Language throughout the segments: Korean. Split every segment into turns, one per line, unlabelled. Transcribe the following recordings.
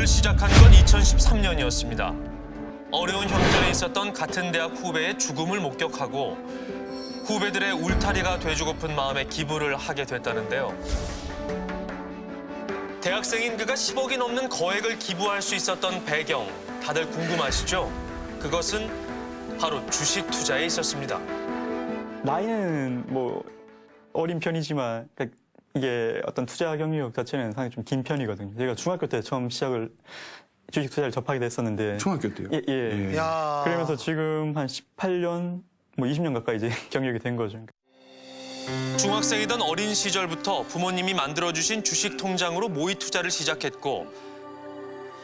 기부를 시작한 건 2013년이었습니다. 어려운 형편에 있었던 같은 대학 후배의 죽음을 목격하고 후배들의 울타리가 돼주고픈 마음에 기부를 하게 됐다는데요. 대학생인 그가 10억이 넘는 거액을 기부할 수 있었던 배경, 다들 궁금하시죠? 그것은 바로 주식 투자에 있었습니다.
나이는 뭐 어린 편이지만 그러니까 이게 어떤 투자 경력 자체는 상당히 좀 긴 편이거든요. 제가 중학교 때 처음 주식 투자를 접하게 됐었는데
중학교 때요?
예.
야.
그러면서 지금 한 18년, 뭐 20년 가까이 이제 경력이 된 거죠.
중학생이던 어린 시절부터 부모님이 만들어주신 주식 통장으로 모의 투자를 시작했고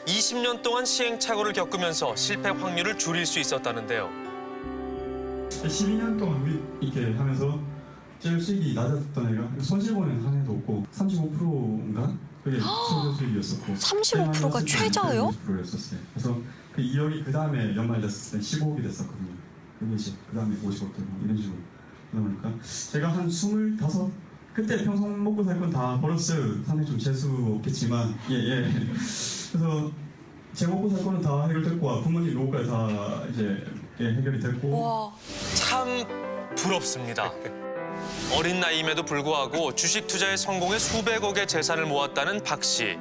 20년 동안 시행착오를 겪으면서 실패 확률을 줄일 수 있었다는데요.
12년 동안 이렇게 하면서 제일 수익이 낮았던 애가 손실보는 한 해도 없고 35%인가? 그게 최저 수익이었었고
35%가 최저요?
20%였었어요. 그래서 그 2억이 그 다음에 연말 됐을 때 15억이 됐었거든요. 그게 이제 그 다음에 50억 되고 이런 식으로 그러다 보니까 제가 한 25, 그때 평생 먹고 살 건 다 벌었어요. 상당히 좀 재수 없겠지만 그래서 제 먹고 살 거는 다 해결됐고 부모님 노후까지 다 이제 해결이 됐고
와.
참 부럽습니다. 어린 나이임에도 불구하고 주식 투자에 성공해 수백억의 재산을 모았다는 박 씨.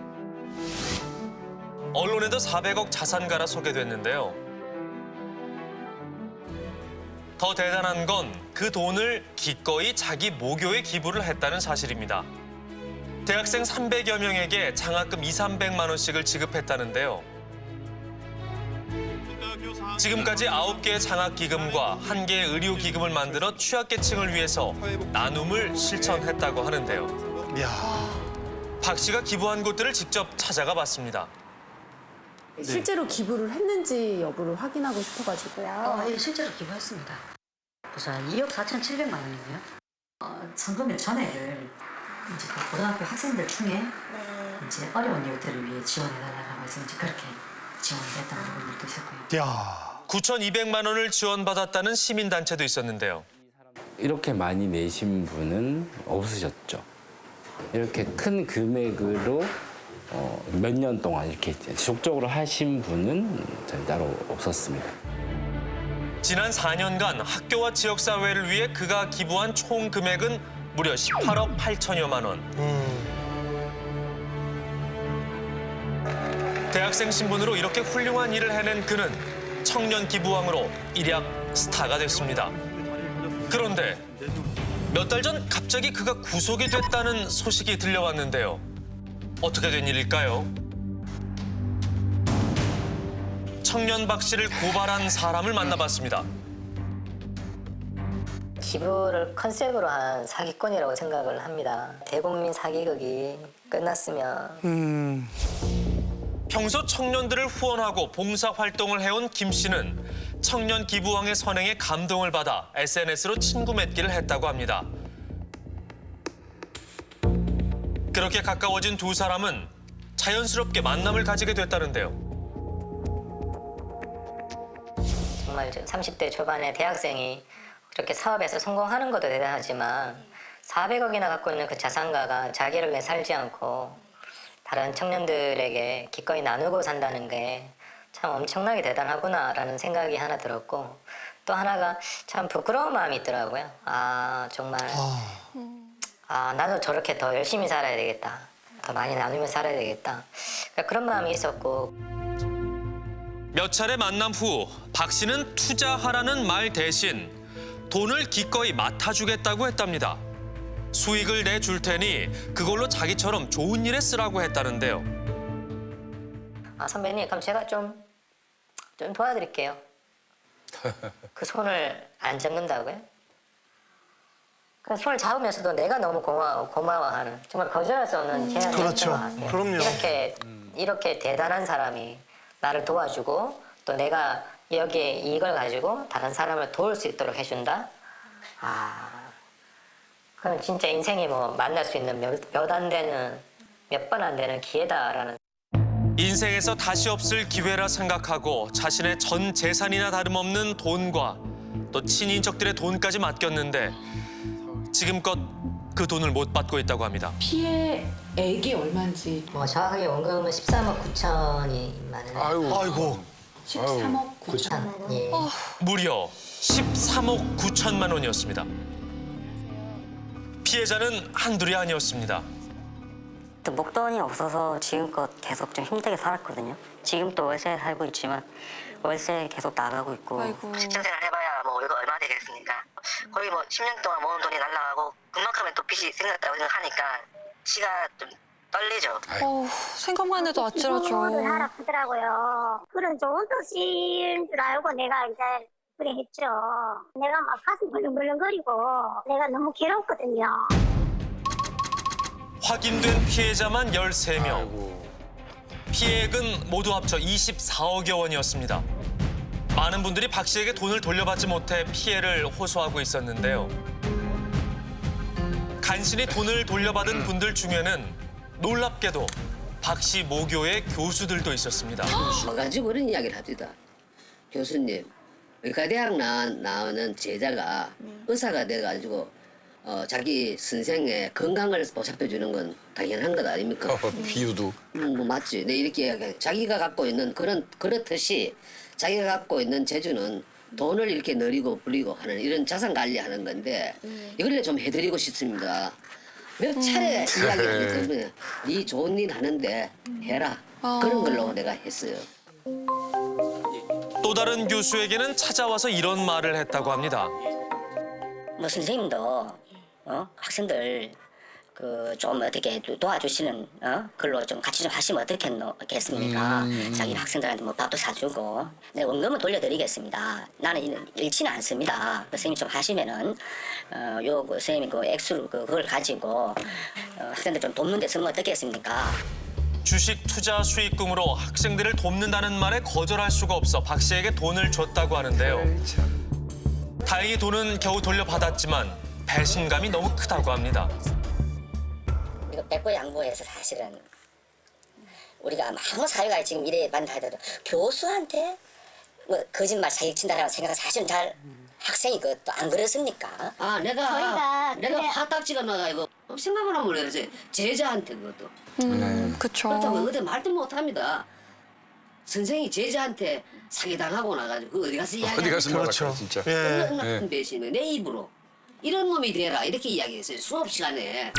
언론에도 400억 자산가라 소개됐는데요. 더 대단한 건 그 돈을 기꺼이 자기 모교에 기부를 했다는 사실입니다. 대학생 300여 명에게 장학금 200~300만 원씩을 지급했다는데요. 지금까지 9개의 장학기금과 1개의 의료기금을 만들어 취약계층을 위해서 나눔을 실천했다고 하는데요.
야.
박 씨가 기부한 곳들을 직접 찾아가 봤습니다.
실제로 기부를 했는지 여부를 확인하고 싶어가지고요.
예, 실제로 기부했습니다. 우선 2억 4,700만 원이고요. 성금의 전액을 이제 그 고등학교 학생들 중에 이제 어려운 이웃들을 위해 지원해달라고 해서 이제 그렇게 지원이 됐다는 부분도 있었고요.
야.
9,200만 원을 지원받았다는 시민단체도 있었는데요.
이렇게 많이 내신 분은 없으셨죠. 이렇게 큰 금액으로 몇 년 동안 이렇게 지속적으로 하신 분은 따로 없었습니다.
지난 4년간 학교와 지역사회를 위해 그가 기부한 총 금액은 무려 18억 8천여만 원. 대학생 신분으로 이렇게 훌륭한 일을 해낸 그는 청년 기부왕으로 일약 스타가 됐습니다. 그런데 몇 달 전 갑자기 그가 구속이 됐다는 소식이 들려왔는데요. 어떻게 된 일일까요? 청년 박 씨를 고발한 사람을 만나봤습니다.
기부를 컨셉으로 한 사기꾼이라고 생각을 합니다. 대국민 사기극이 끝났으면
평소 청년들을 후원하고 봉사활동을 해온 김 씨는 청년 기부왕의 선행에 감동을 받아 SNS로 친구 맺기를 했다고 합니다. 그렇게 가까워진 두 사람은 자연스럽게 만남을 가지게 됐다는데요.
정말 30대 초반의 대학생이 그렇게 사업에서 성공하는 것도 대단하지만 400억이나 갖고 있는 그 자산가가 자기를 위해 살지 않고 다른 청년들에게 기꺼이 나누고 산다는 게 참 엄청나게 대단하구나라는 생각이 하나 들었고 또 하나가 참 부끄러운 마음이 있더라고요. 정말 나도 저렇게 더 열심히 살아야 되겠다. 더 많이 나누며 살아야 되겠다. 그런 마음이 있었고
몇 차례 만남 후 박 씨는 투자하라는 말 대신 돈을 기꺼이 맡아주겠다고 했답니다. 수익을 내줄 테니 그걸로 자기처럼 좋은 일에 쓰라고 했다는데요.
선배님 그럼 제가 좀 도와드릴게요. 그 손을 안 잡는다고요? 그 손을 잡으면서도 내가 너무 고마워하는 정말 거절할 수 없는 제안을
그렇죠.
했던 것 같아요.
그럼요.
이렇게 대단한 사람이 나를 도와주고 또 내가 여기에 이걸 가지고 다른 사람을 도울 수 있도록 해준다? 그건 진짜 인생이 뭐 만날 수 있는 몇 번 안 되는 기회다라는.
인생에서 다시 없을 기회라 생각하고 자신의 전 재산이나 다름없는 돈과 또 친인척들의 돈까지 맡겼는데 지금껏 그 돈을 못 받고 있다고 합니다.
피해액이 얼마인지
뭐 정확하게 원금은 13억 9천이 많은.
아이고.
13억 9천.
예.
무려 13억 9천만 원이었습니다. 피해자는 한둘이 아니었습니다.
목돈이 없어서 지금껏 계속 좀 힘들게 살았거든요. 지금 또 월세에 살고 있지만 월세 계속 나가고 있고.
아이고.
직장생활 해봐야 뭐 이거 얼마 되겠습니까? 거의 뭐 10년 동안 모은 돈이 날라가고 그만큼의 또 빚이 생겼다고 생각하니까 치가 좀 떨리죠.
생각만 해도 아찔하죠.
하라 하더라고요. 그런 좋은 뜻인 줄 알고 내가 이제 그래 했죠. 내가 막 가슴 벌렁벌렁거리고 내가 너무 괴롭거든요.
확인된 피해자만 13명. 피해액은 모두 합쳐 24억여 원이었습니다. 많은 분들이 박 씨에게 돈을 돌려받지 못해 피해를 호소하고 있었는데요. 간신히 돈을 돌려받은 분들 중에는 놀랍게도 박 씨 모교의 교수들도 있었습니다.
가지고 그런 이야기를 합니다. 교수님, 의과대학 나오는 제자가 의사가 돼가지고 자기 선생의 건강을 보살펴주는 건 당연한 것 아닙니까?
비유도.
뭐 맞지. 네, 이렇게 이야기해. 자기가 갖고 있는 그렇듯이 자기가 갖고 있는 재주는 돈을 이렇게 늘리고 불리고 하는 이런 자산 관리하는 건데 이걸 좀 해드리고 싶습니다. 몇 차례 이야기하기 때문에 네 좋은 일 하는데 해라. 그런 걸로 내가 했어요.
또 다른 교수에게는 찾아와서 이런 말을 했다고 합니다.
뭐 선생님도 학생들 좀 어떻게 도와주시는 글로 좀 같이 좀 하시면 어떻겠습니까? 자기 학생들한테 뭐 밥도 사주고 내 원금은 돌려드리겠습니다. 나는 잃지는 않습니다. 선생님 좀 하시면은 선생님이 그 액수를 그걸 가지고 학생들 좀 돕는 데 쓰면 어떻겠습니까?
주식 투자 수익금으로 학생들을 돕는다는 말에 거절할 수가 없어 박 씨에게 돈을 줬다고 하는데요. 다행히 돈은 겨우 돌려받았지만 배신감이 너무 크다고 합니다.
이거 백보 양보해서 사실은 우리가 아무 사회가 지금 이래 반다 하더라도 교수한테 뭐 거짓말 사기친다라고 생각은 사실은 잘 학생이 또 안 그렇습니까?
아 내가 화딱지가 나가지고 생각을 하면 그래야지. 제자한테 그것도.
그쵸.
그렇다고 어디 말도 못합니다. 선생이 제자한테 사기당하고 나가지고 어디 가서 이야기하는
어디 가서 그렇죠. 진짜.
끝났던 배신을 내 입으로 이런 놈이 되라 이렇게 이야기했어요. 수업 시간에.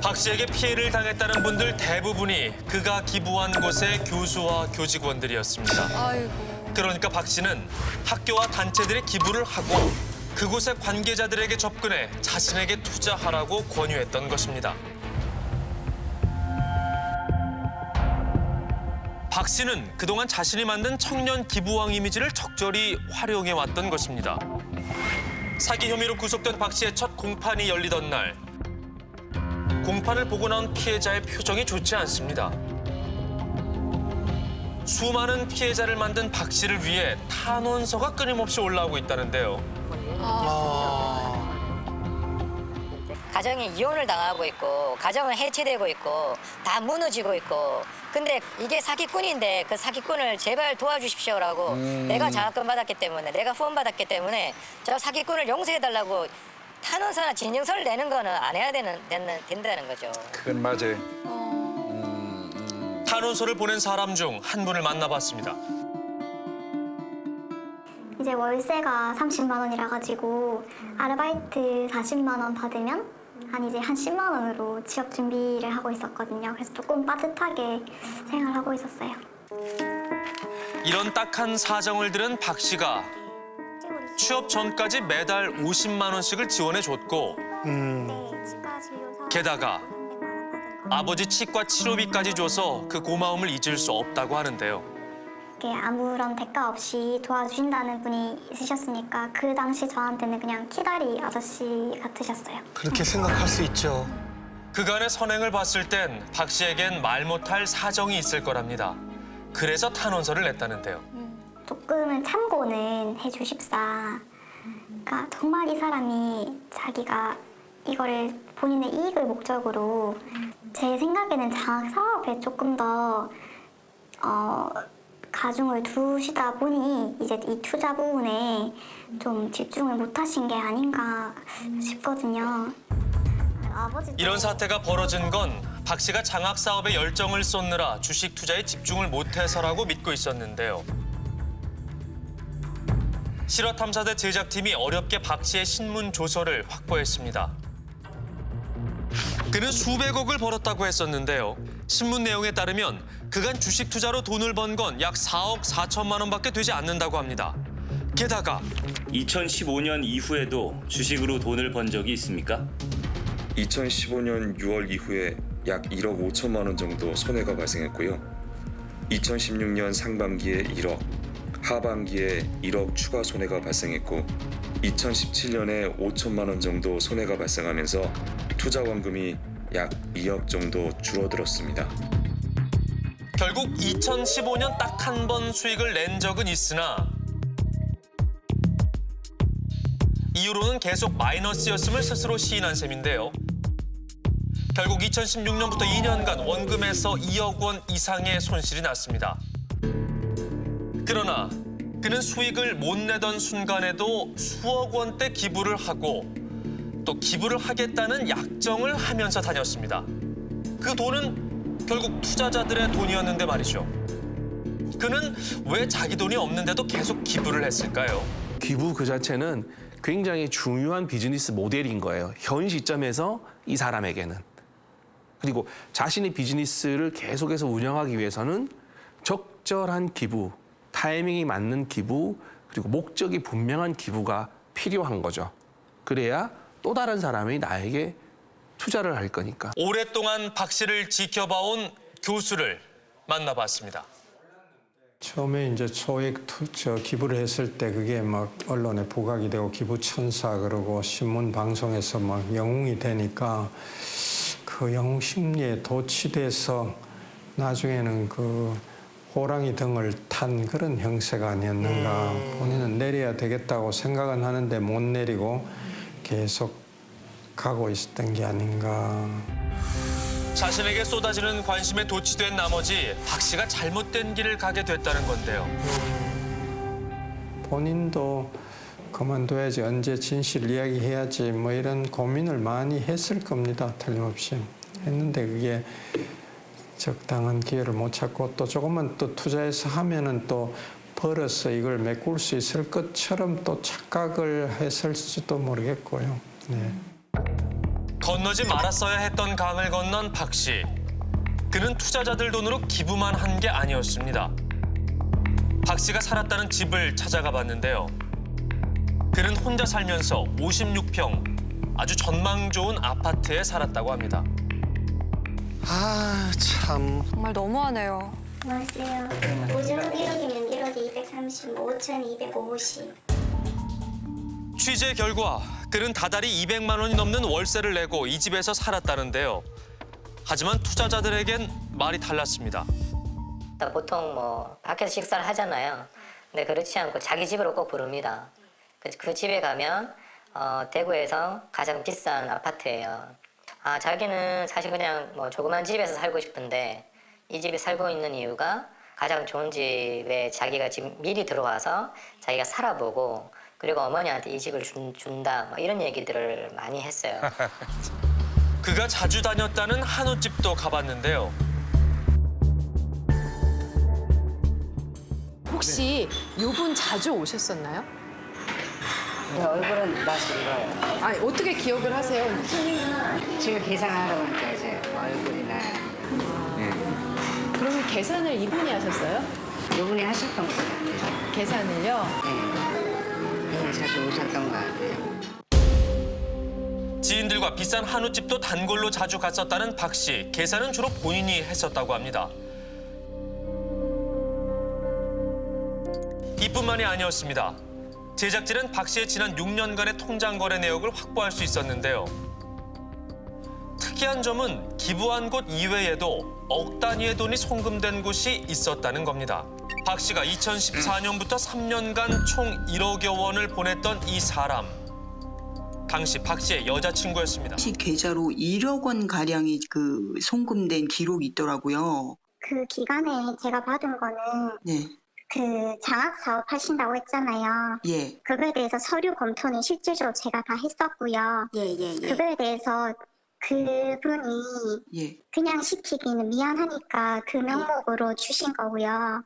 박 씨에게 피해를 당했다는 분들 대부분이 그가 기부한 곳의 교수와 교직원들이었습니다.
아이고.
그러니까 박 씨는 학교와 단체들의 기부를 하고 그곳의 관계자들에게 접근해 자신에게 투자하라고 권유했던 것입니다. 박 씨는 그동안 자신이 만든 청년 기부왕 이미지를 적절히 활용해 왔던 것입니다. 사기 혐의로 구속된 박 씨의 첫 공판이 열리던 날. 공판을 보고 나온 피해자의 표정이 좋지 않습니다. 수많은 피해자를 만든 박 씨를 위해 탄원서가 끊임없이 올라오고 있다는데요.
가정이 이혼을 당하고 있고 가정은 해체되고 있고 다 무너지고 있고 근데 이게 사기꾼인데 그 사기꾼을 제발 도와주십시오라고 내가 장학금 받았기 때문에 내가 후원 받았기 때문에 저 사기꾼을 용서해달라고 탄원서나 진정서를 내는 거는 안 해야 된다는 거죠.
그건 맞아요.
탄원서를 보낸 사람 중 한 분을 만나봤습니다.
이제 월세가 30만 원이라 가지고 아르바이트 40만 원 받으면 한 10만 원으로 취업 준비를 하고 있었거든요. 그래서 조금 빠듯하게 생활하고 있었어요.
이런 딱한 사정을 들은 박 씨가 취업 전까지 매달 50만 원씩을 지원해 줬고 게다가 아버지 치과 치료비까지 줘서 그 고마움을 잊을 수 없다고 하는데요.
아무런 대가 없이 도와주신다는 분이 있으셨으니까 그 당시 저한테는 그냥 키다리 아저씨 같으셨어요.
그렇게 생각할 수 있죠.
그간의 선행을 봤을 땐 박 씨에겐 말 못할 사정이 있을 거랍니다. 그래서 탄원서를 냈다는데요.
조금은 참고는 해주십사. 그러니까 정말 이 사람이 자기가 이거를 본인의 이익을 목적으로 제 생각에는 장학 사업에 조금 더 가중을 두시다 보니 이제 이 투자 부분에 좀 집중을 못 하신 게 아닌가 싶거든요. 아버지
이런 사태가 벌어진 건 박 씨가 장학 사업에 열정을 쏟느라 주식 투자에 집중을 못해서라고 믿고 있었는데요. 실화탐사대 제작팀이 어렵게 박 씨의 신문 조서를 확보했습니다. 그는 수백억을 벌었다고 했었는데요. 신문 내용에 따르면 그간 주식 투자로 돈을 번 건 약 4억 4천만 원밖에 되지 않는다고 합니다. 게다가
2015년 이후에도 주식으로 돈을 번 적이 있습니까?
2015년 6월 이후에 약 1억 5천만 원 정도 손해가 발생했고요. 2016년 상반기에 1억, 하반기에 1억 추가 손해가 발생했고 2017년에 5천만 원 정도 손해가 발생하면서 투자 원금이 약 2억 정도 줄어들었습니다.
결국 2015년 딱 한 번 수익을 낸 적은 있으나 이후로는 계속 마이너스였음을 스스로 시인한 셈인데요. 결국 2016년부터 2년간 원금에서 2억 원 이상의 손실이 났습니다. 그러나 그는 수익을 못 내던 순간에도 수억 원대 기부를 하고 또 기부를 하겠다는 약정을 하면서 다녔습니다. 그 돈은 결국 투자자들의 돈이었는데 말이죠. 그는 왜 자기 돈이 없는데도 계속 기부를 했을까요?
기부 그 자체는 굉장히 중요한 비즈니스 모델인 거예요. 현 시점에서 이 사람에게는. 그리고 자신의 비즈니스를 계속해서 운영하기 위해서는 적절한 기부, 타이밍이 맞는 기부, 그리고 목적이 분명한 기부가 필요한 거죠. 그래야 또 다른 사람이 나에게 투자를 할 거니까.
오랫동안 박 씨를 지켜봐온 교수를 만나봤습니다.
처음에 이제 소액 기부를 했을 때 그게 막 언론에 부각이 되고 기부 천사 그러고 신문 방송에서 막 영웅이 되니까 그 영웅 심리에 도취돼서 나중에는 그 호랑이 등을 탄 그런 형세가 아니었는가. 본인은 내려야 되겠다고 생각은 하는데 못 내리고 계속 가고 있었던 게 아닌가.
자신에게 쏟아지는 관심에 도취된 나머지 박 씨가 잘못된 길을 가게 됐다는 건데요.
본인도 그만둬야지, 언제 진실 이야기해야지 뭐 이런 고민을 많이 했을 겁니다. 틀림없이. 했는데 그게 적당한 기회를 못 찾고 또 조금만 또 투자해서 하면은 또 벌어서 이걸 메꿀 수 있을 것처럼 또 착각을 했을지도 모르겠고요. 네.
건너지 말았어야 했던 강을 건넌 박 씨. 그는 투자자들 돈으로 기부만 한 게 아니었습니다. 박 씨가 살았다는 집을 찾아가 봤는데요. 그는 혼자 살면서 56평 아주 전망 좋은 아파트에 살았다고 합니다.
아, 참.
정말 너무하네요.
안녕하세요. 보증금 1억이면 1억에 230, 5천 250.
취재 결과 그는 다달이 200만 원이 넘는 월세를 내고 이 집에서 살았다는데요. 하지만 투자자들에겐 말이 달랐습니다.
보통 뭐 밖에서 식사를 하잖아요. 근데 그렇지 않고 자기 집으로 꼭 부릅니다. 그 집에 가면 대구에서 가장 비싼 아파트예요. 자기는 사실 그냥 뭐 조그만 집에서 살고 싶은데 이 집에 살고 있는 이유가 가장 좋은 집에 자기가 지금 미리 들어와서 자기가 살아보고 그리고 어머니한테 이 집을 준다 뭐 이런 얘기들을 많이 했어요.
그가 자주 다녔다는 한우집도 가봤는데요.
혹시 요분 자주 오셨었나요?
네, 얼굴은 다시 읽어요.
아니 어떻게 기억을 하세요?
지금 계산하러 왔죠, 이제 얼굴이나.
그러면 계산을 이분이 하셨어요?
이분이 하셨던 것 같아요.
계산을요?
네, 자주 오셨던 것 같아요.
지인들과 비싼 한우집도 단골로 자주 갔었다는 박 씨. 계산은 주로 본인이 했었다고 합니다. 이뿐만이 아니었습니다. 제작진은 박 씨의 지난 6년간의 통장 거래 내역을 확보할 수 있었는데요. 특이한 점은 기부한 곳 이외에도 억 단위의 돈이 송금된 곳이 있었다는 겁니다. 박 씨가 2014년부터 3년간 총 1억여 원을 보냈던 이 사람. 당시 박 씨의 여자친구였습니다.
계좌로 1억 원 가량이 그 송금된 기록이 있더라고요.
그 기간에 제가 받은 거는
네.
그 장학 사업 하신다고 했잖아요.
예.
그거에 대해서 서류 검토는 실질적으로 제가 다 했었고요.
예.
그거에 대해서 그분이
예.
그냥 시키기는 미안하니까 그 명목으로 주신 거고요.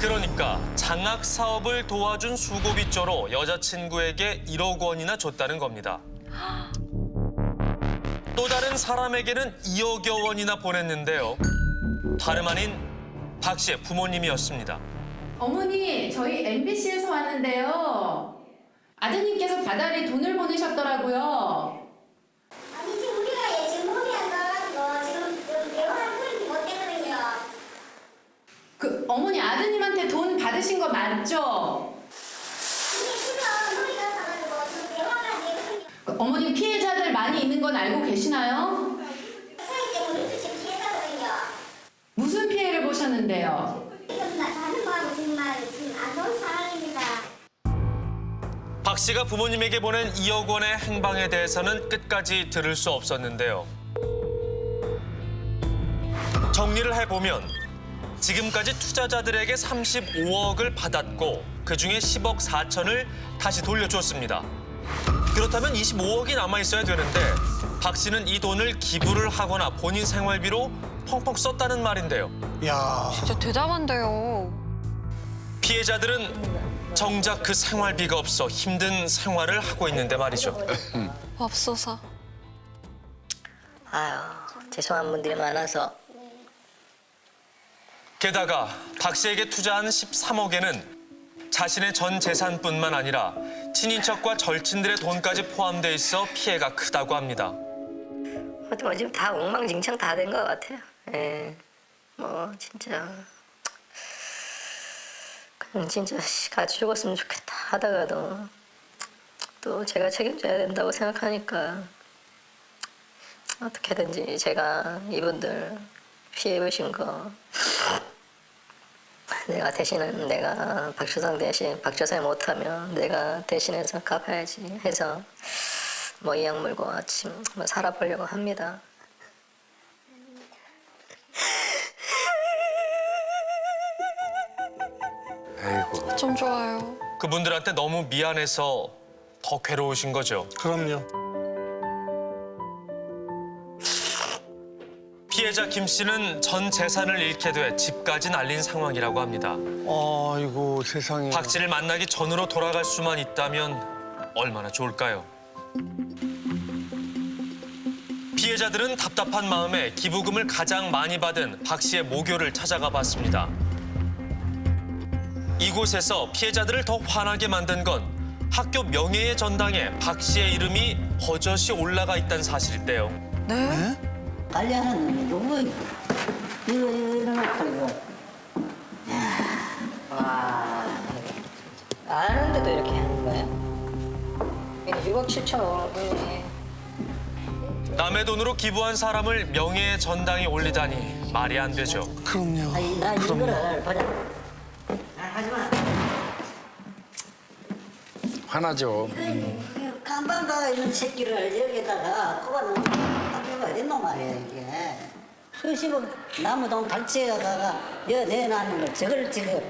그러니까 장학 사업을 도와준 수고비조로 여자친구에게 1억 원이나 줬다는 겁니다. 또 다른 사람에게는 2억여 원이나 보냈는데요. 다름 아닌 박 씨의 부모님이었습니다.
어머니, 저희 MBC에서 왔는데요. 아드님께서 다달이 돈을 보내셨더라고요.
아니 지금 우리가 지금 몸이 안 나가지고 지금 대화를 풀지 못했거든요.
그 어머니 아드님한테 돈 받으신 거 맞죠?
이게 지금 우리가 나가지고 지금 대화가 안 되거든요.
그 어머님 피해자들 많이 있는 건 알고 계시나요?
사이 때문에 지금 피해자거든요.
무슨 피해를 보셨는데요?
지금 다른 거하고 정말 지금 안 좋은 상황입니다.
박 씨가 부모님에게 보낸 2억 원의 행방에 대해서는 끝까지 들을 수 없었는데요. 정리를 해보면 지금까지 투자자들에게 35억을 받았고 그중에 10억 4천을 다시 돌려줬습니다. 그렇다면 25억이 남아있어야 되는데 박 씨는 이 돈을 기부를 하거나 본인 생활비로 펑펑 썼다는 말인데요.
야.
진짜 대담한데요.
피해자들은 정작 그 생활비가 없어 힘든 생활을 하고 있는데 말이죠.
맙소사.
아유, 죄송한 분들이 많아서.
게다가 박 씨에게 투자한 13억에는 자신의 전 재산뿐만 아니라 친인척과 절친들의 돈까지 포함돼 있어 피해가 크다고 합니다.
뭐 지금 다 엉망진창 다 된 것 같아요. 예. 뭐 진짜 그냥 진짜 같이 죽었으면 좋겠다 하다가도 또 제가 책임져야 된다고 생각하니까 어떻게든지 제가 이분들 피해 보신 거 내가 대신은 내가 박조상 대신 박조상이 못하면 내가 대신해서 갚아야지 해서 뭐 이 약물고 아침 뭐 살아보려고 합니다.
아이고.
좀 좋아요.
그분들한테 너무 미안해서 더 괴로우신 거죠.
그럼요.
피해자 김 씨는 전 재산을 잃게 돼 집까지 날린 상황이라고 합니다.
아이고 세상에.
박 씨를 만나기 전으로 돌아갈 수만 있다면 얼마나 좋을까요? 피해자들은 답답한 마음에 기부금을 가장 많이 받은 박 씨의 모교를 찾아가 봤습니다. 이곳에서 피해자들을 더 화나게 만든 건 학교 명예의 전당에 박 씨의 이름이 버젓이 올라가 있다는 사실인데요.
네?
관리하는 누구 이거 이러놓고 이거.
와, 아는데도 이렇게 하는 거야? 6억 7천 5억이네.
남의 돈으로 기부한 사람을 명예의 전당에 올리다니 말이 안 되죠.
그럼요.
아니, 나 이거를 보자. 하지마.
화나죠.
깜빡가 있는 새끼를 여기다가 그거는 학교가 어딨노 말이야 이게. 수십억 나무동 발치에다가 내놔는 거 저걸 지금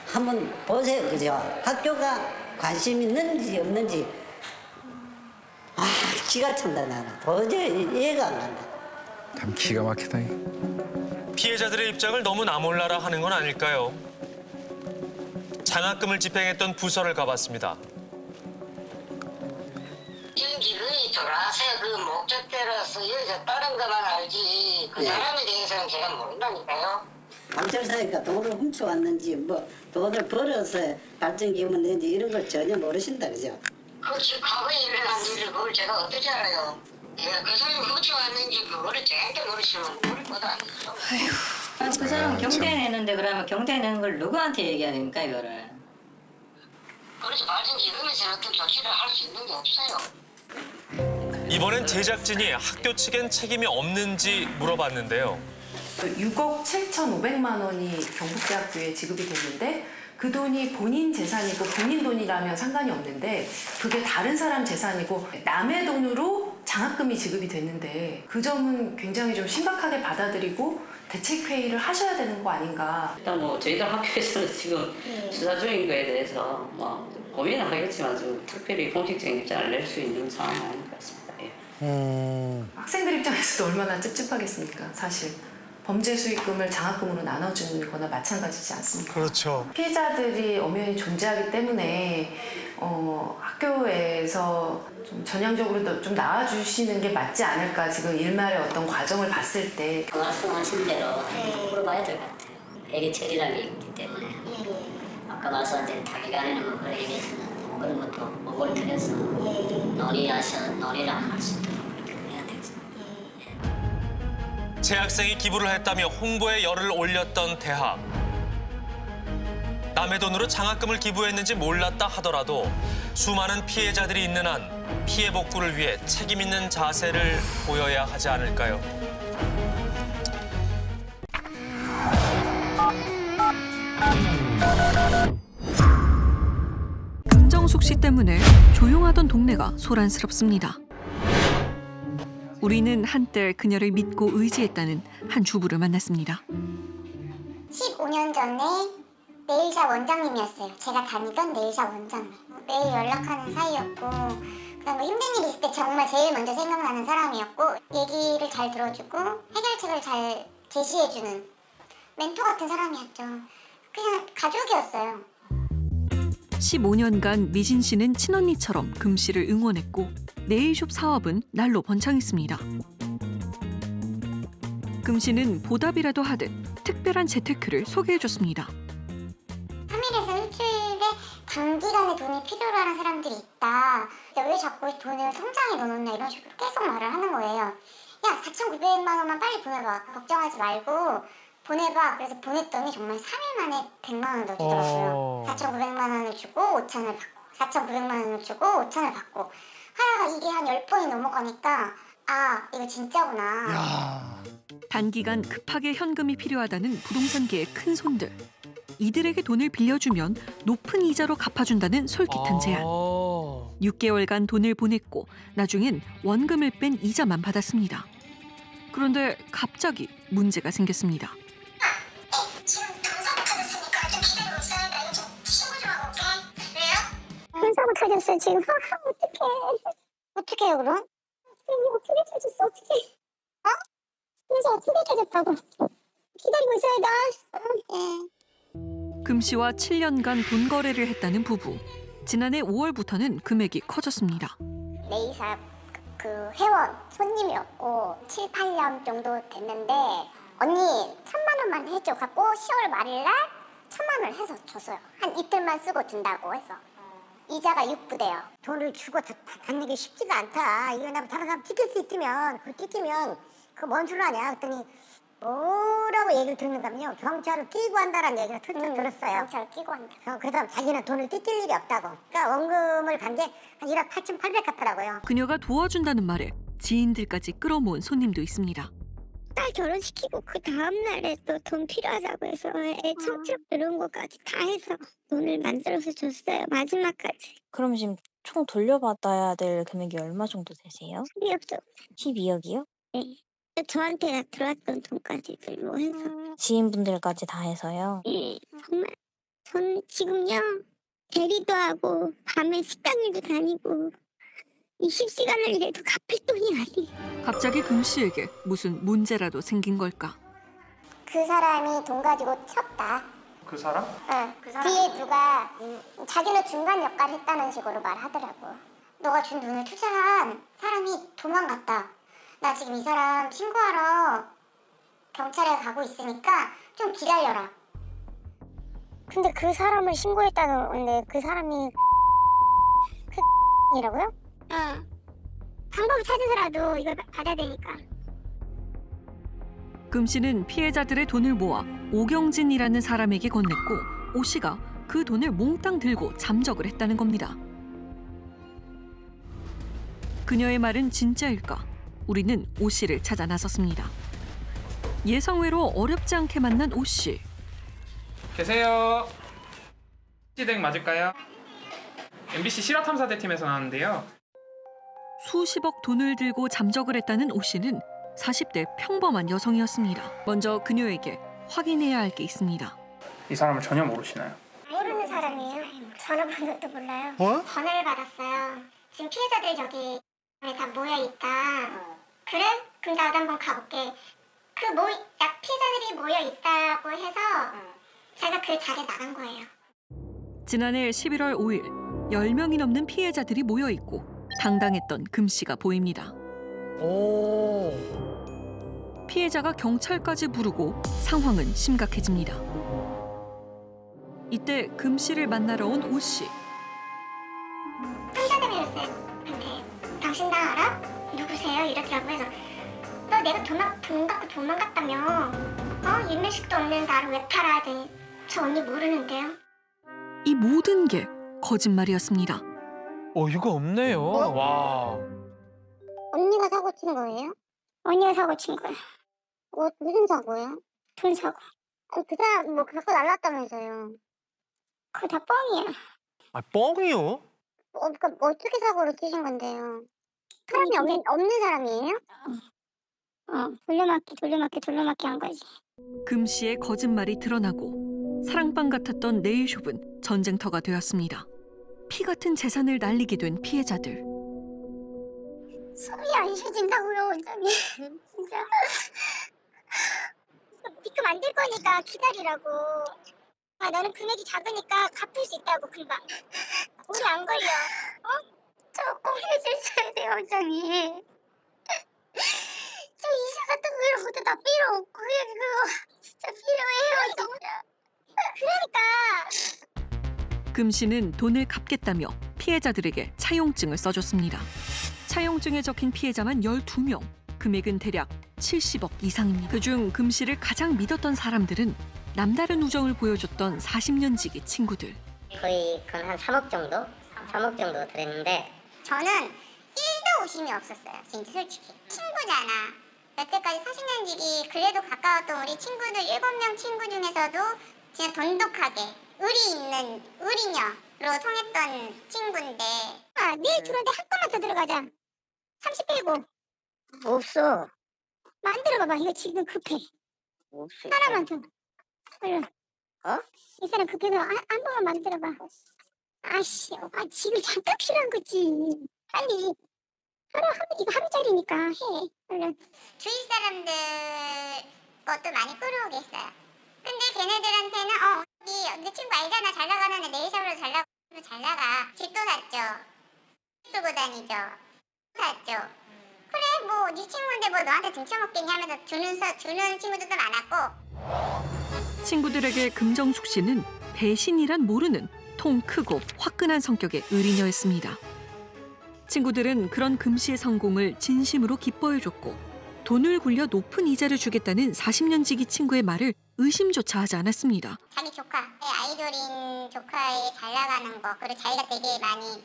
한번 보세요 그죠? 학교가 관심 있는지 없는지 아 기가 찬다 나는 도저히 이해가 안 간다.
참 기가 막히다.
피해자들의 입장을 너무 나몰라라 하는 건 아닐까요? 장학금을 집행했던 부서를 가봤습니다.
기분이 돌아서 그 목적대로서 여기서 다른 것만 알지 그 사람에 대해서는 제가 모른다니까요.
경찰서니까 돈을 훔쳐왔는지 뭐 돈을 벌어서 발전기금을 낸지 이런 걸 전혀 모르신다 그죠?
그 지금 과거에 일어난 일을 그걸 제가 어떻게 알아요? 예, 그 사람이 훔쳐왔는지 그거를 저한테 모르시면 모를 것도 아니죠.
그 사람 경대 내는데 그러면 경대 내는 걸 누구한테 얘기해야 됩니까 이거를?
그래서 발전기금에서 어떤 조치를 할 수 있는 게 없어요.
이번엔 제작진이 학교 측엔 책임이 없는지 물어봤는데요.
6억 7,500만 원이 경북대학교에 지급이 됐는데 그 돈이 본인 재산이고 본인 돈이라면 상관이 없는데 그게 다른 사람 재산이고 남의 돈으로 장학금이 지급이 됐는데 그 점은 굉장히 좀 심각하게 받아들이고 대책회의를 하셔야 되는 거 아닌가.
일단 뭐 저희들 학교에서는 지금 수사 중인 거에 대해서 뭐 고민을 하겠지만 좀 특별히 공식적인 입장을 낼 수 있는 상황은 아닌 것 같습니다. 예.
학생들 입장에서도 얼마나 찝찝하겠습니까, 사실. 범죄 수익금을 장학금으로 나눠주는 거나 마찬가지지 않습니까?
그렇죠.
피해자들이 엄연히 존재하기 때문에 학교에서 좀 전향적으로 좀 나와주시는 게 맞지 않을까. 지금 일말의 어떤 과정을 봤을 때.
말씀하신 대로 물어봐야 될 것 같아요. 애기 처리라는 게 있기 때문에. 아까 말씀하신 단기간에는 뭐 그런 얘기에서는 그런 것도 목을 들여서 논의를 할 수 있도록 그렇게 해야 되겠습니다.
재학생이 기부를 했다며 홍보에 열을 올렸던 대학. 남의 돈으로 장학금을 기부했는지 몰랐다 하더라도 수많은 피해자들이 있는 한 피해 복구를 위해 책임 있는 자세를 보여야 하지 않을까요?
금정숙 씨 때문에 조용하던 동네가 소란스럽습니다. 우리는 한때 그녀를 믿고 의지했다는 한 주부를 만났습니다.
15년 전에 네일샵 원장님이었어요. 제가 다니던 네일샵 원장님. 매일 연락하는 사이였고, 그다음에 힘든 일 있을 때 정말 제일 먼저 생각나는 사람이었고, 얘기를 잘 들어주고 해결책을 잘 제시해주는 멘토 같은 사람이었죠. 그냥 가족이었어요.
15년간 미진 씨는 친언니처럼 금 씨를 응원했고 네일숍 사업은 날로 번창했습니다. 금 씨는 보답이라도 하듯 특별한 재테크를 소개해줬습니다.
3일에서 일주일에 단기간에 돈이 필요로 하는 사람들이 있다. 왜 자꾸 돈을 통장에 넣어놓나 이런 식으로 계속 말을 하는 거예요. 야, 4,900만 원만 빨리 보내봐. 걱정하지 말고 보내봐. 그래서 보냈더니 정말 3일 만에 100만 원을 넣어주더라고요. 4,900만 원을 주고 5,000을 받고 4,900만 원을 주고 5,000을 받고 하다가 이게 한 10번이 넘어가니까 아, 이거 진짜구나.
단기간 급하게 현금이 필요하다는 부동산계의 큰 손들. 이들에게 돈을 빌려주면 높은 이자로 갚아준다는 솔깃한 제안. 6개월간 돈을 보냈고 나중엔 원금을 뺀 이자만 받았습니다. 그런데 갑자기 문제가 생겼습니다.
지금 동사가 터졌으니까 좀 기다리고 있어야 돼. 이거 좀 신고 좀 하고 올게. 왜요? 동사가 터졌어 지금. 어떡해. 어떻게 해요 그럼? 어떻게 터졌어 어떻게? 어? 동사 어떻게 터졌다고? 기다리고 있어야 돼. 예.
금 씨와 7년간 돈 거래를 했다는 부부. 지난해 5월부터는 금액이 커졌습니다.
네일샵 그 회원 손님이었고 7, 8년 정도 됐는데 언니 1,000만 원만 해줘 갖고 10월 말일 날 1,000만 원을 해서 줬어요. 한 이틀만 쓰고 준다고 해서. 이자가 6부대요.
돈을 주고 받는 게 쉽지가 않다. 이거 나 다른 사람 뜯길 수 있으면 그 뜯기면 그거 뭔 줄 아냐 그랬더니 뭐라고 얘기를 듣는가면요. 경찰을 끼고 한다는 얘기를 들었어요.
경찰을 끼고 한다.
그래서 자기는 돈을 뜯길 일이 없다고. 그러니까 원금을 간 게 한 1억 8,800 같더라고요.
그녀가 도와준다는 말에 지인들까지 끌어모은 손님도 있습니다.
딸 결혼시키고 그 다음 날에 또 돈 필요하다고 해서 애 청첩 이런 거까지 다 해서 돈을 만들어서 줬어요. 마지막까지.
그럼 지금 총 돌려받아야 될 금액이 얼마 정도 되세요?
12억 정도.
12억이요?
네. 저한테 들어왔던 돈까지 들고 해서.
지인분들까지 다 해서요?
예, 정말 전 지금요 대리도 하고 밤에 식당일도 다니고 20시간을 일해도 갚을 돈이 아니에요.
갑자기 금 씨에게 무슨 문제라도 생긴 걸까?
그 사람이 돈 가지고 쳤다.
그 사람?
응. 뒤에 누가 자기는 중간 역할을 했다는 식으로 말하더라고. 너가 준 돈을 투자한 사람이 도망갔다. 나 지금 이 사람 신고하러 경찰에 가고 있으니까 좀 기다려라. 근데 그 사람을 신고했다는데 그 사람이 그 이라고요? 응. 방법을 찾아서라도 이걸 받아야 되니까.
금 씨는 피해자들의 돈을 모아 오경진이라는 사람에게 건넸고 오 씨가 그 돈을 몽땅 들고 잠적을 했다는 겁니다. 그녀의 말은 진짜일까? 우리는 오 씨를 찾아 나섰습니다. 예상외로 어렵지 않게 만난 오 씨.
계세요. 시댁 맞을까요? MBC 실화탐사대팀에서 나왔는데요.
수십억 돈을 들고 잠적을 했다는 오 씨는 40대 평범한 여성이었습니다. 먼저 그녀에게 확인해야 할 게 있습니다.
이 사람을 전혀 모르시나요?
모르는 사람이에요. 전화번호도 몰라요.
어?
전화를 받았어요. 지금 피해자들 저기
다 모여 있다. 그래? 그럼 나도 한번 가볼게. 약 피해자들이 모여 있다고 해서 제가 그 자리에 나간 거예요.
지난해 11월 5일 10명이 넘는 피해자들이 모여 있고 당당했던 금 씨가 보입니다. 피해자가 경찰까지 부르고 상황은 심각해집니다. 이때 금 씨를 만나러 온 오 씨.
상사들이었어요. 당신 나 알아? 누구세요? 이러더라고. 해서 너 내가 돈 갖고 도망갔다며. 일면식도 없는 나를 왜 팔아야 돼? 저 언니 모르는데요.
이 모든 게 거짓말이었습니다.
어이가 없네요. 와.
언니가 사고 친 거예요? 언니가 사고 친 거예요. 무슨 사고예요? 돈 사고. 그 사람 뭐 갖고 날랐다면서요. 그거 다 뻥이에요.
아, 뻥이요?
그러니까 어떻게 사고를 치신 건데요? 사람이 없는 사람이에요? 돌려막기 한 거지.
금 씨의 거짓말이 드러나고 사랑방 같았던 네일숍은 전쟁터가 되었습니다. 피 같은 재산을 날리게 된 피해자들.
숨이 안 쉬어진다고요, 원장님. 진짜. 입금 안 될 거니까 기다리라고. 너는 금액이 작으니까 갚을 수 있다고, 금방. 오래 안 걸려. 조금 해주셔야 돼요, 원장님. 저 이사 같은 거 이런 것도 다 필요 없고, 그거 진짜 필요해요, 진짜. 그러니까.
금 씨는 돈을 갚겠다며 피해자들에게 차용증을 써줬습니다. 차용증에 적힌 피해자만 12명, 금액은 대략 70억 이상입니다. 그중 금 씨를 가장 믿었던 사람들은 남다른 우정을 보여줬던 40년 지기 친구들.
거의 한 3억 정도? 3억 정도 들었는데 저는 1도 의심이 없었어요. 진짜 솔직히. 친구잖아. 여태까지 40년 지기 그래도 가까웠던 우리 친구들 7명 친구 중에서도 진짜 돈독하게 의리녀로 통했던 친구인데 내일 들어오는데 한 건만 더 들어가자. 30 빼고. 없어. 만들어봐봐. 이거 지금 급해. 없어. 하나만 더. 얼른. 이 사람 급해서 한 번만 만들어봐. 지금 잠깐 필요한 거지. 빨리. 이거 하루짜리니까 해. 얼른. 주위 사람들 것도 많이 끌어오게 했어요. 근데 걔네들한테는 내 친구 알잖아. 잘 나가는 애 네일샵으로 잘 나가. 집도 샀죠. 끌고 다니죠. 샀죠. 그래 뭐 네 친구인데 뭐 너한테 등쳐먹겠니 하면서 주는 친구들도 많았고.
친구들에게 금정숙 씨는 배신이란 모르는 통 크고 화끈한 성격의 의리녀였습니다. 친구들은 그런 금 씨의 성공을 진심으로 기뻐해줬고 돈을 굴려 높은 이자를 주겠다는 40년 지기 친구의 말을 의심조차 하지 않았습니다.
자기 조카, 아이돌인 조카에 잘 나가는 거 그리고 자기가 되게 많이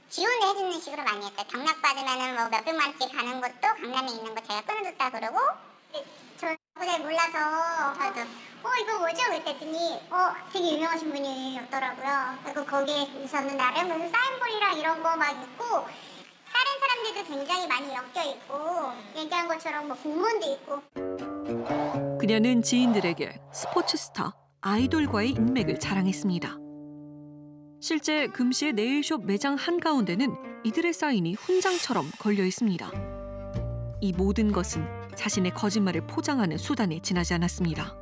지원을 해주는 식으로 많이 했어요. 경락받으면은 뭐 몇백만원씩 가는 것도 강남에 있는 거 제가 끊어줬다 그러고 저 잘 몰라서 저도 이거 뭐죠? 그랬더니 되게 유명하신 분이었더라고요. 그리고 거기에서는 나름 무슨 사인볼이랑 이런 거 막 있고 다른 사람들도 굉장히 많이 엮여 있고 얘기한 것처럼 뭐 공무원도 있고.
그녀는 지인들에게 스포츠 스타, 아이돌과의 인맥을 자랑했습니다. 실제 금 씨의 네일숍 매장 한가운데는 이들의 사인이 훈장처럼 걸려 있습니다. 이 모든 것은 자신의 거짓말을 포장하는 수단에 지나지 않았습니다.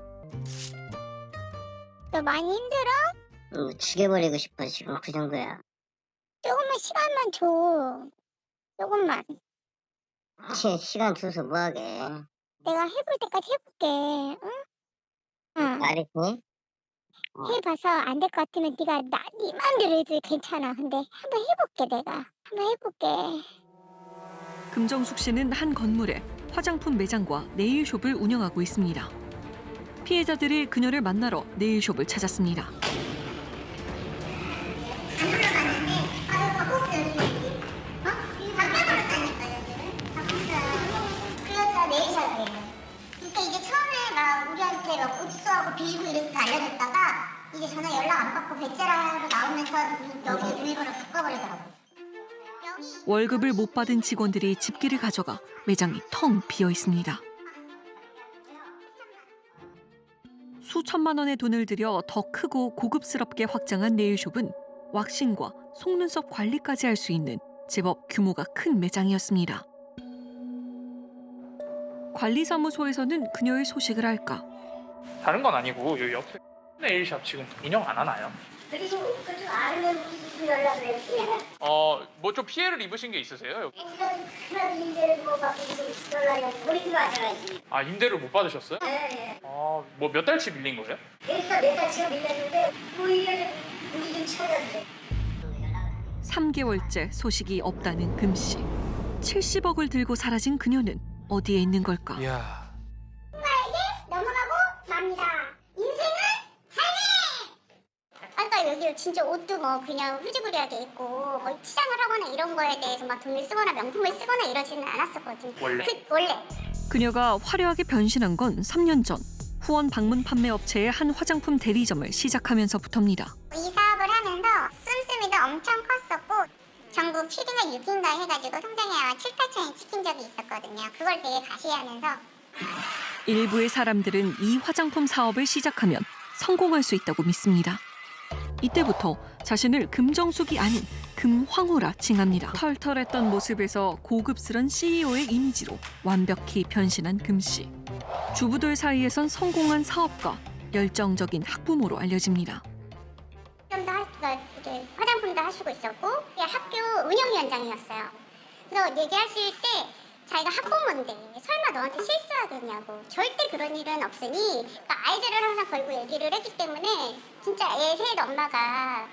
너 많이 힘들어?
죽여버리고 싶어 지금 그 정도야.
조금만 시간만 줘. 조금만.
시간 줘서 뭐하게.
내가 해볼 때까지 해볼게. 응?
알겠니?
해봐서 안 될 것 같으면 네가 네 마음대로 해도 괜찮아. 근데 한번 해볼게 내가. 한번 해볼게.
금정숙 씨는 한 건물에 화장품 매장과 네일숍을 운영하고 있습니다. 피해자들이 그녀를 만나러 네일숍을 찾았습니다.
우리한테 막 옥수하고 빌고 이래서 알려줬다가 이제 전화 연락 안 받고 배째라로 나오면서 여기 비밀번호 바꿔버리더라고.
월급을 못 받은 직원들이 집기를 가져가 매장이 텅 비어 있습니다. 수천만 원의 돈을 들여 더 크고 고급스럽게 확장한 네일숍은 왁싱과 속눈썹 관리까지 할 수 있는 제법 규모가 큰 매장이었습니다. 관리사무소에서는 그녀의 소식을 알까?
다른 건 아니고 요 옆에 네일샵 지금 운영 안 하나요?
그리고 그쪽 아는 무슨 연락을 했어요.
뭐 좀 피해를 입으신 게 있으세요?
그런 일들 뭐 받고 연락을 우리도 하셔야지.
아, 임대를 못 받으셨어요?
네.
뭐 몇 달치 밀린 거예요?
일단 몇 달치가 밀렸는데 뭐 이래는 우리 좀 쳐야지.
3개월째 소식이 없다는 금 씨. 70억을 들고 사라진 그녀는 어디에 있는 걸까?
야.
누군가에게 넘어가고 맙니다. 인생은 살기! 아까 여기 진짜 옷도 뭐 그냥 후지부리하게 입고 뭐 치장을 하거나 이런 거에 대해서 막 돈을 쓰거나 명품을 쓰거나 이러지는 않았었거든.
원래?
원래.
그녀가 화려하게 변신한 건 3년 전 후원 방문 판매 업체의 한 화장품 대리점을 시작하면서부터입니다.
이 사업을 하면서 씀씀이도 엄청 컸었고 전국 7인가 6인가 해가지고 통장에 아마 7, 8천이 찍힌 적이 있었거든요. 그걸 되게 가시하면서
일부의 사람들은 이 화장품 사업을 시작하면 성공할 수 있다고 믿습니다. 이때부터 자신을 금정숙이 아닌 금황후라 칭합니다. 털털했던 모습에서 고급스런 CEO의 이미지로 완벽히 변신한 금 씨. 주부들 사이에선 성공한 사업가, 열정적인 학부모로 알려집니다.
이제 화장품도 하시고 있었고 학교 운영위원장이었어요. 그래서 얘기하실 때 자기가 학부모인데 설마 너한테 실수하겠냐고. 절대 그런 일은 없으니 그러니까 아이들을 항상 걸고 얘기를 했기 때문에 진짜 애 셋 엄마가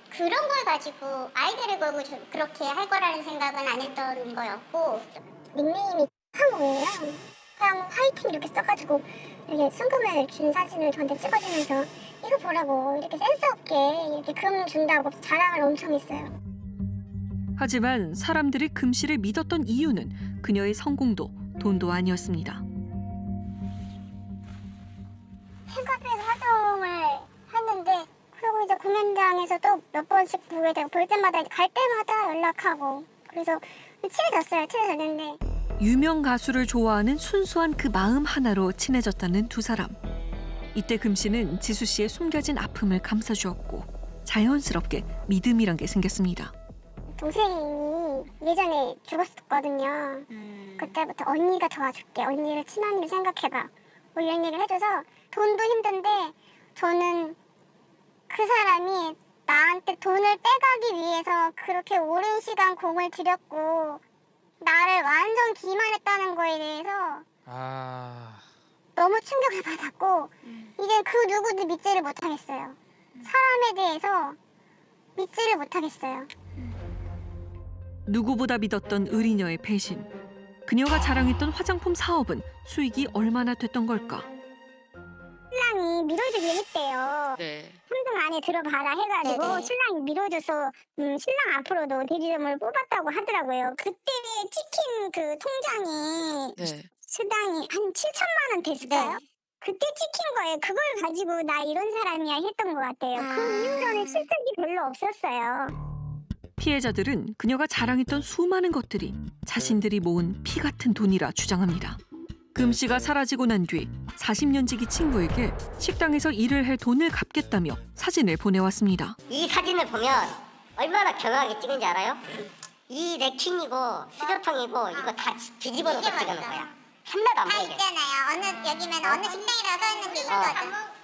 그런 걸 가지고 아이들을 걸고 그렇게 할 거라는 생각은 안 했던 거였고 닉네임이 황이에요. 그냥 화이팅 이렇게 써가지고 이렇게 순금을 준 사진을 저한테 찍어주면서 이거 보라고 이렇게 센스 없게 이렇게 금 준다고 자랑을 엄청 했어요.
하지만 사람들이 금 씨를 믿었던 이유는 그녀의 성공도 돈도 아니었습니다.
팬카페에서 활동을 했는데 그리고 이제 공연장에서도 몇 번씩 보게 되고 볼 때마다 갈 때마다 연락하고 그래서 친해졌는데
유명 가수를 좋아하는 순수한 그 마음 하나로 친해졌다는 두 사람. 이때 금 씨는 지수 씨의 숨겨진 아픔을 감싸주었고 자연스럽게 믿음이란 게 생겼습니다.
동생이 예전에 죽었었거든요. 그때부터 언니가 도와줄게. 언니를 친언니를 생각해봐. 뭐 이런 얘기를 해줘서 돈도 힘든데 저는 그 사람이 나한테 돈을 빼가기 위해서 그렇게 오랜 시간 공을 들였고 나를 완전 기만했다는 거에 대해서 너무 충격을 받았고 이제 그 누구도 믿지를 못하겠어요. 사람에 대해서 믿지를 못하겠어요.
누구보다 믿었던 의리녀의 배신. 그녀가 자랑했던 화장품 사업은 수익이 얼마나 됐던 걸까?
신랑이 밀어주기로 했대요.
네.
3등 안에 들어봐라 해가지고
네네.
신랑이 밀어줘서 신랑 앞으로도 대리점을 뽑았다고 하더라고요. 그때 찍힌 그 통장이
네.
수당이 한 7천만 원 됐어요. 그때 찍힌 거예요. 그걸 가지고 나 이런 사람이야 했던 것 같아요. 그 이후로는 실적이 별로 없었어요.
피해자들은 그녀가 자랑했던 수많은 것들이 자신들이 모은 피 같은 돈이라 주장합니다. 금 씨가 사라지고 난 뒤 40년 지기 친구에게 식당에서 일을 해 돈을 갚겠다며 사진을 보내왔습니다.
이 사진을 보면 얼마나 경하게 찍은지 알아요? 이 랩킨이고 수저통이고 이거 다 뒤집어 놓고 찍은 거야. 하나도 안 보이게. 다 있잖아요. 어느 여기면 어느 식당이라고 써 있는 게 있거든.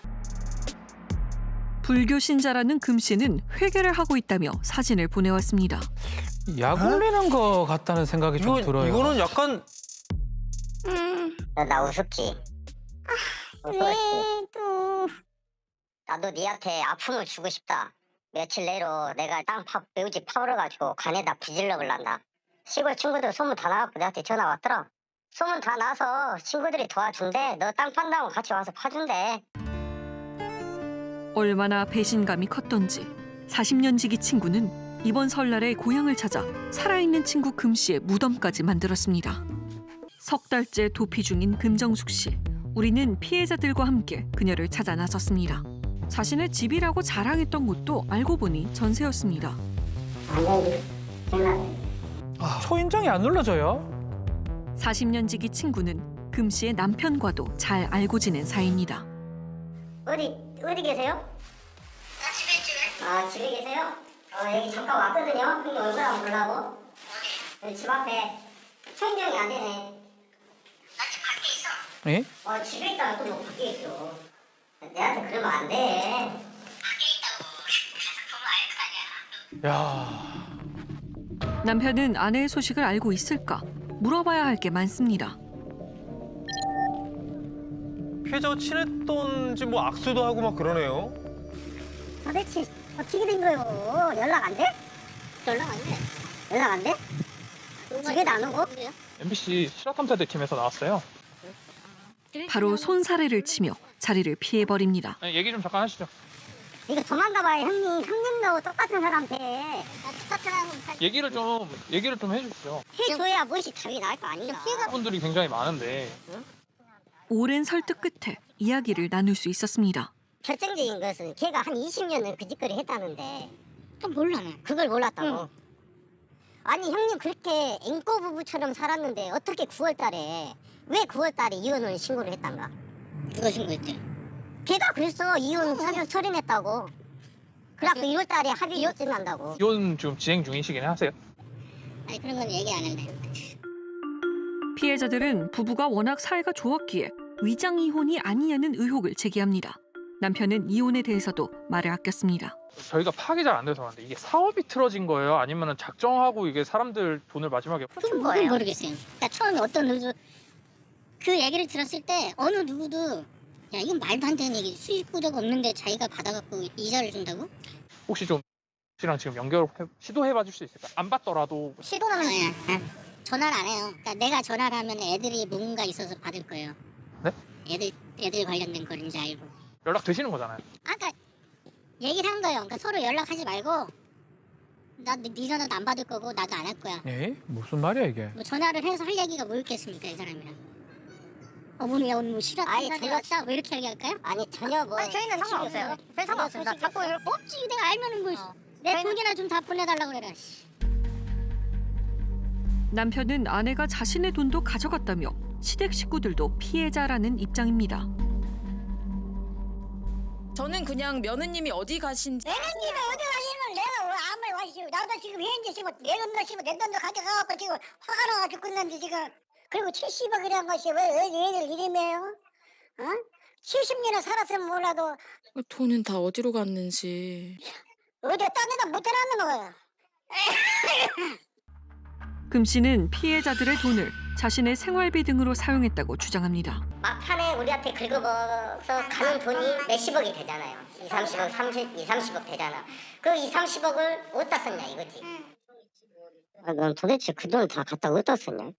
불교 신자라는 금 씨는 회개를 하고 있다며 사진을 보내왔습니다.
약 올리는 거 같다는 생각이 좀 들어요.
이거는 약간
나 우습지. 왜 또? 나도 니한테 아픔을 주고 싶다. 며칠 내로 내가 매우지 파버려가지고 간에다 비질러 볼란다. 시골 친구들 소문 다 나갖고 내한테 전화 왔더라. 소문 다 나서 친구들이 도와준대. 너 땅 판다고 같이 와서 파준대.
얼마나 배신감이 컸던지 40년 지기 친구는 이번 설날에 고향을 찾아 살아있는 친구 금 씨의 무덤까지 만들었습니다. 석 달째 도피 중인 금정숙 씨. 우리는 피해자들과 함께 그녀를 찾아 나섰습니다. 자신의 집이라고 자랑했던 곳도 알고 보니 전세였습니다.
초인종이 안 눌러져요?
40년 지기 친구는 금 씨의 남편과도 잘 알고 지낸 사이입니다.
어디 계세요? 집에. 집에 계세요?
여기 잠깐 왔거든요. 형님 얼굴 보려고. 여기 집 앞에 청정이 안 되네.
예?
집에 있다가 또 밖에 있어. 내한테 그러면 안 돼.
야.
남편은 아내의 소식을 알고 있을까? 물어봐야 할 게 많습니다.
피해자가 친했던지 뭐 악수도 하고 막 그러네요.
도대체 어떻게 된 거요? 연락 안 돼? 연락 안 돼. 연락 안 돼? 집에도 안 오고?
MBC 실화탐사대 팀에서 나왔어요.
바로 손사래를 치며 자리를 피해버립니다.
아니, 얘기 좀 잠깐 하시죠.
이거 도망가봐요, 형님도 똑같은 사람한테.
얘기를 좀 해주시죠.
해줘야 무엇이 답이 나을 거 아닌가.
분들이 굉장히 많은데.
오랜 설득 끝에 이야기를 나눌 수 있었습니다.
결정적인 것은 걔가 한 20년을 그 짓거리 했다는데 그걸 몰랐다고. 아니 형님 그렇게 앵꼬 부부처럼 살았는데 어떻게 9월 달에 왜 9월 달에 이혼을 신고를 했단가? 누가 신고했대? 걔가 그랬어. 이혼 서류냈다고. 그래갖고 2월 달에 합의 끝난다고.
이혼 지금 진행 중이시긴 하세요?
아니 그런 건 얘기 안 할래.
피해자들은 부부가 워낙 사이가 좋았기에 위장 이혼이 아니냐는 의혹을 제기합니다. 남편은 이혼에 대해서도 말을 아꼈습니다.
저희가 파악이 잘 안 돼서 그런데 이게 사업이 틀어진 거예요? 아니면 작정하고 이게 사람들 돈을 마지막에
그건 거예요? 모르겠어요. 그러니까 처음에 어떤 누구 그 얘기를 들었을 때 어느 누구도 야 이건 말도 안 되는 얘기. 수익 구조가 없는데 자기가 받아갖고 이자를 준다고?
혹시 좀 씨랑 지금 연결 시도해봐 줄 수 있을까? 안 받더라도
시도는 안 전화를 안 해요. 그러니까 내가 전화를 하면 애들이 뭔가 있어서 받을 거예요.
네?
애들 관련된 거인지 알고.
연락 되시는 거잖아요.
아까 얘기를 한 거예요. 그러니까 서로 연락하지 말고 네 전화도 안 받을 거고 나도 안 할 거야.
예? 무슨 말이야 이게?
뭐 전화를 해서 할 얘기가 뭐 있겠습니까 이 사람이랑. 어머니 오늘 뭐 싫어? 아예 들렸다 뭐 이렇게 얘기할까요? 아니 전혀 뭐. 아니 저희는 상관없어요. 저희 상관없어요. 자꾸 없지. 내가 알면은 뭐 내 돈이나 좀 다 보내달라고 그래라.
남편은 아내가 자신의 돈도 가져갔다며 시댁 식구들도 피해자라는 입장입니다.
저는 그냥 며느님이 어디 가신지.
며느님이 어디 가시면 내가 왜 아무리 와시고 나도 지금 현재 지금 내 돈도 지금 내 돈도 가져가갖고 지금 화가 나가지고 끝났는데 지금 그리고 70억이라는 것이 왜 얘들 이름이에요? 어? 70년을 살았으면 몰라도
돈은 다 어디로 갔는지.
어디 딴 데다 못 해놨는 거야.
금 씨는 피해자들의 돈을 자신의 생활비 등으로 사용했다고 주장합니다.
막판에 우리한테 긁어버서 가는 돈이 몇십억이 되잖아요. 2, 30억 되잖아. 그 2, 30억을 어디다 썼냐 이거지. 넌 도대체 그 돈을 다 갖다 어디다 썼냐?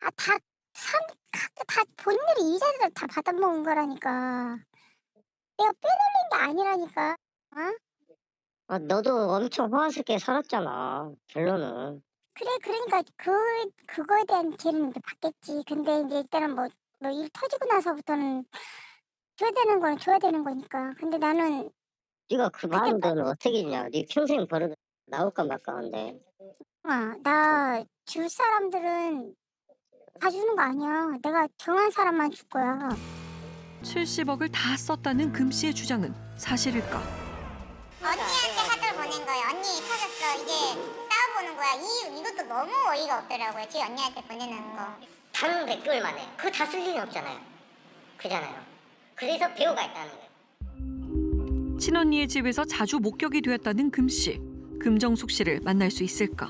다 본인들이 이자들 다 받아먹은 거라니까. 내가 빼돌린 게 아니라니까. 너도 엄청 호화스럽게 살았잖아. 결론은. 그래 그러니까 그거에 대한 죄는 받겠지. 근데 이제 일단은 뭐 일 터지고 나서부터는 줘야 되는 거는 줘야 되는 거니까. 근데 나는 네가 그 많은 돈을 어떻게 주냐. 네 평생 벌어도 나올까 말까한데. 나 줄 사람들은 다 주는 거 아니야. 내가 정한 사람만 줄 거야.
70억을 다 썼다는 금 씨의 주장은 사실일까?
언니한테 카드를 보낸 거예요. 언니 터졌어. 이제 싸워보는 거야. 이것도 너무 어이가 없더라고요. 제 언니한테 보내는 거.
단 100개월 만에 그거 다 쓸 일이 없잖아요. 그잖아요. 그래서 배우가 있다는 거예요.
친언니의 집에서 자주 목격이 되었다는 금 씨. 금정숙 씨를 만날 수 있을까?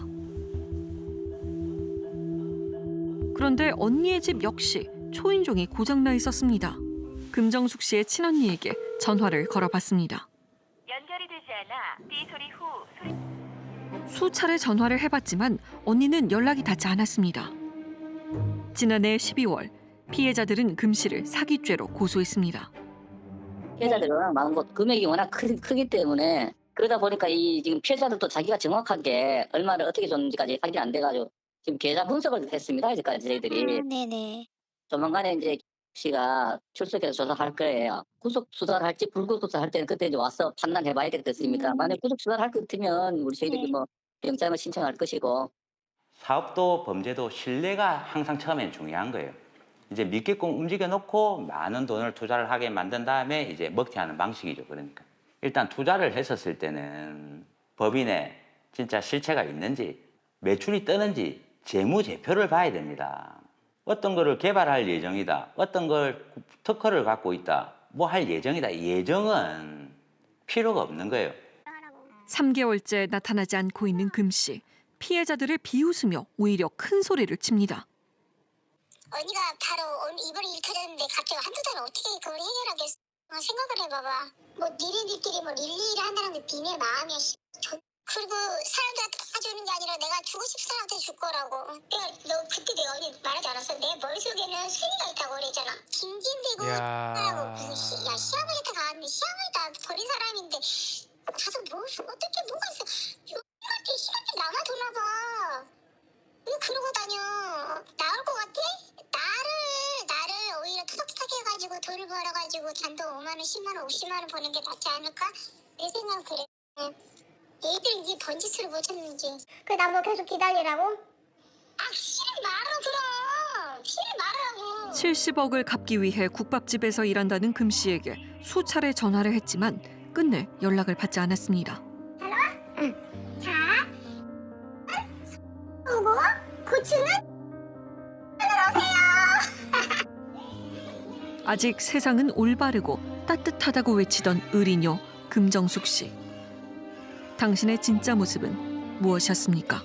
그런데 언니의 집 역시 초인종이 고장나 있었습니다. 금정숙 씨의 친언니에게 전화를 걸어봤습니다.
연결이 되지 않아 삐 소리 후
수차례 전화를 해봤지만 언니는 연락이 닿지 않았습니다. 지난해 12월 피해자들은 금 씨를 사기죄로 고소했습니다.
피해자들이 워낙 많은 것, 금액이 워낙 크기 때문에 그러다 보니까 이 지금 피해자들도 자기가 정확하게 얼마를 어떻게 줬는지까지 확인이 안 돼가지고 지금 계좌 분석을 했습니다. 이제까지 저희들이.
네네.
조만간에 이제 씨가 출석해서 조사할 거예요. 구속 수사를 할지 불구속 수사를 할 때는 그때 이제 와서 판단해봐야겠습니까? 만약 구속 수사를 할 것 같으면 우리 저희들이 뭐 영장을 신청할 것이고.
사업도 범죄도 신뢰가 항상 처음엔 중요한 거예요. 이제 믿게끔 움직여 놓고 많은 돈을 투자를 하게 만든 다음에 이제 먹튀하는 방식이죠. 그러니까 일단 투자를 했었을 때는 법인에 진짜 실체가 있는지, 매출이 뜨는지 재무제표를 봐야 됩니다. 어떤 거를 개발할 예정이다, 어떤 걸 특허를 갖고 있다, 뭐 할 예정이다. 예정은 필요가 없는 거예요.
3개월째 나타나지 않고 있는 금 씨. 피해자들을 비웃으며 오히려 큰 소리를 칩니다.
언니가 바로 이번에 일 터졌는데 갑자기 한두 달은 어떻게 그걸 해결하겠어? 생각을 해봐봐. 뭐 니네들끼리 뭐 일일이 한다는 게 니네 마음이야. 그리고 사람들한테 봐주는 게 아니라 내가 주고 싶은 사람한테 줄 거라고. 너 그때 내가 언니 말하지 않았어? 내 머릿속에는 순위가 있다고 그랬잖아. 김진대고 하라고 무슨 시험을 했다 가는데 시험을 다 버린 사람인데 가서 뭐 어떻게 뭐가 있어? 여기한테 시간대 남아도나 봐. 왜 그러고 다녀? 나올 것 같아? 나를 오히려 투닥투닥 해가지고 돈을 벌어가지고 잔돈 5만 원, 10만 원, 50만 원 버는 게 낫지 않을까? 내 생각은 그래. 얘들은 이게 번짓을 못 했는지.
그 나보고 계속 기다리라고?
아, 싫은 말어 그럼. 싫은 말으라고.
70억을 갚기 위해 국밥집에서 일한다는 금 씨에게 수차례 전화를 했지만 끝내 연락을 받지 않았습니다.
자, 뭐? 고추는? 오세요.
아직 세상은 올바르고 따뜻하다고 외치던 의리녀 금정숙 씨. 당신의 진짜 모습은 무엇이었습니까?